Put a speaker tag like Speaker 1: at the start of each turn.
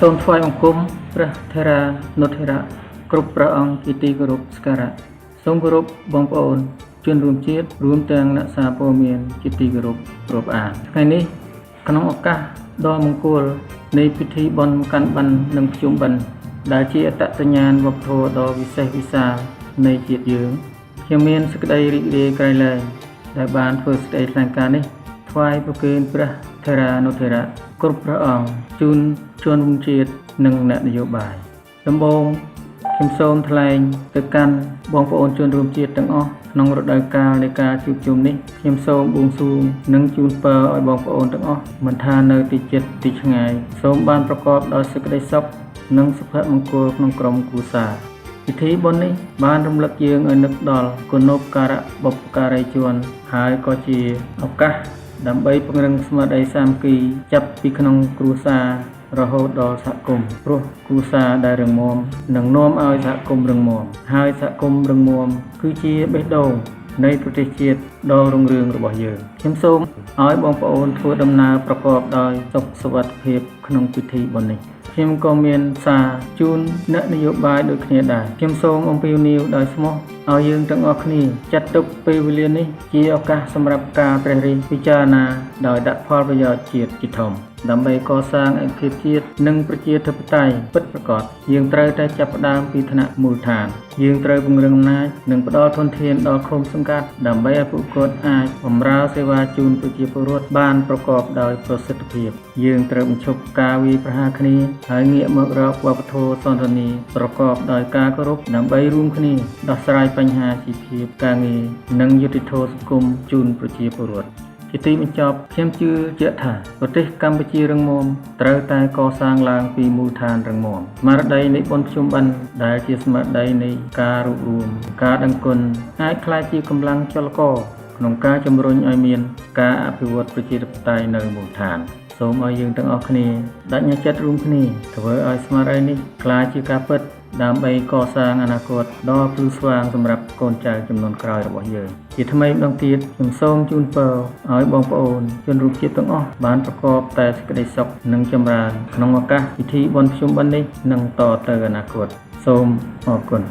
Speaker 1: សូមថ្វាយបង្គំព្រះថេរានុថេរៈគ្រប់ព្រះអង្គជាទីគោរពសក្ការៈសូមគោរពបងប្អូនជនរួមជាតិរួមទាំងអ្នកសារព័ត៌មានជាទីគោរពរាប់អានថ្ងៃនេះក្នុងឱកាសដ៏មង្គលនៃពិធីបុណ្យកាន់បិណ្ឌនិងភ្ជុំបិណ្ឌដែលជាអត្តសញ្ញាណវប្បធម៌ដ៏វិសេសវិសាលនៃជាតិយើងខ្ញុំមានសេចក្តីរីករាយក្រៃលែងដែលបានធ្វើសេចក្តីថ្លែងការណ៍នេះថ្វាយប្រគេនព្រះថេរានុថេរៈគ្រប់ព្រះអង្គជូនជនរួមជាតិនិងអ្នកនយោបាយដំបូងខ្ញុំសូមថ្លែងទៅកាន់បងប្អូនជនរួមជាតិទាំងអស់ក្នុងរដូវកាលនៃការជួបជុំនេះខ្ញុំសូមបួងសួងនិងជូនពរឲ្យបងប្អូនទាំងអស់មិនថានៅទីជិតទីឆ្ងាយសូមបានប្រកបដោយសេចក្តីសុខនិងសុភមង្គលក្នុងក្រុមគ្រួសារពិធីបុណ្យនេះបានរំលឹកយើងឲ្យនឹកដល់គុណូបការៈបុព្វការីជនហើយក៏ជាឱកាសដើម្បីពង្រឹងស្មារតីសាមគ្គីចាប់ពីក្នុងគ្រួសាររហូតដល់សហគមន៍ព្រោះគ្រួសារដែលរឹងមាំនឹងនាំឲ្យសហគមន៍រឹងមាំហើយសហគមន៍រឹងមាំគឺជាបេះដូងនៃប្រទេសជាតិដ៏រុងរឿងរបស់យើងខ្ញុំសូមឲ្យបងប្អូនធ្វើដំណើរប្រកបដោយសុខសុវត្ថិភាពក្នុងពិធីបុណ្យនេះខ្ញុំក៏មានសារជូនអ្នកនយោបាយដូចគ្នាដែរខ្ញុំសូមអំពាវនាវដោយស្មោះឲ្យយើងទាំងអស់គ្នាចាត់ទុកពេលវេលានេះជាឱកាសសម្រាប់ការព្រះរាជពិចារណាដោយដាក់ផលប្រយោជន៍ជាតិជាធំដើម្បីកសាងឯកភាពជាតិនិងប្រជាធិបតេយ្យពិតប្រាកដយើងត្រូវតែចាប់ផ្ដើមពីថ្នាក់មូលដ្ឋានយើងត្រូវពង្រឹងអំណាចនិងផ្ដល់ធនធានដល់ឃុំសង្កាត់ដើម្បីឲ្យពួកគាត់អាចបម្រើសេវាជូនប្រជាពលរដ្ឋបានប្រកបដោយប្រសិទ្ធភាពយើងត្រូវបញ្ឈប់ការវាយប្រហារគ្នាហើយងាកមករកវប្បធម៌សន្តិនិកប្រកបដោយការគោរពដើម្បីរួមគ្នាដោះស្រាយបញ្ហាជីវភាពការងារនិងយុត្តិធម៌សង្គមជូនប្រជាពលរដ្ឋជាទីបញ្ចប់ខ្ញុំជឿជាក់ថាប្រទេសកម្ពុជារឹងមាំត្រូវតែកសាងឡើងពីមូលដ្ឋានរឹងមាំស្មារតីនៃបុណ្យភ្ជុំបិណ្ឌដែលជាស្មារតីនៃការរួបរួមការដឹងគុណអាចក្លាយជាកម្លាំងចលករក្នុងការជំរុញឲ្យមានការអភិវឌ្ឍប្រជាធិបតេយ្យនៅមូលដ្ឋានសូមឲ្យយើងទាំងអស់គ្នាដញ្ញាចិត្តរួមគ្នាធ្វើឲ្យស្មារតីនេះក្លាយជាការពិតដើម្បីកសាងអនាគតដ៏ភ្លឺស្វាងសម្រាប់កូនចៅជំនាន់ក្រោយរបស់យើងជាថ្មីម្ដងទៀតខ្ញុំសូមជូនពរឲ្យបងប្អូនជនរួមជាតិទាំងអស់បានប្រកបតែសេចក្តីសុខនិងចម្រើនក្នុងឱកាសពិធីបុណ្យភ្ជុំបិណ្ឌនេះនិងតទៅអនាគតសូមអរគុណ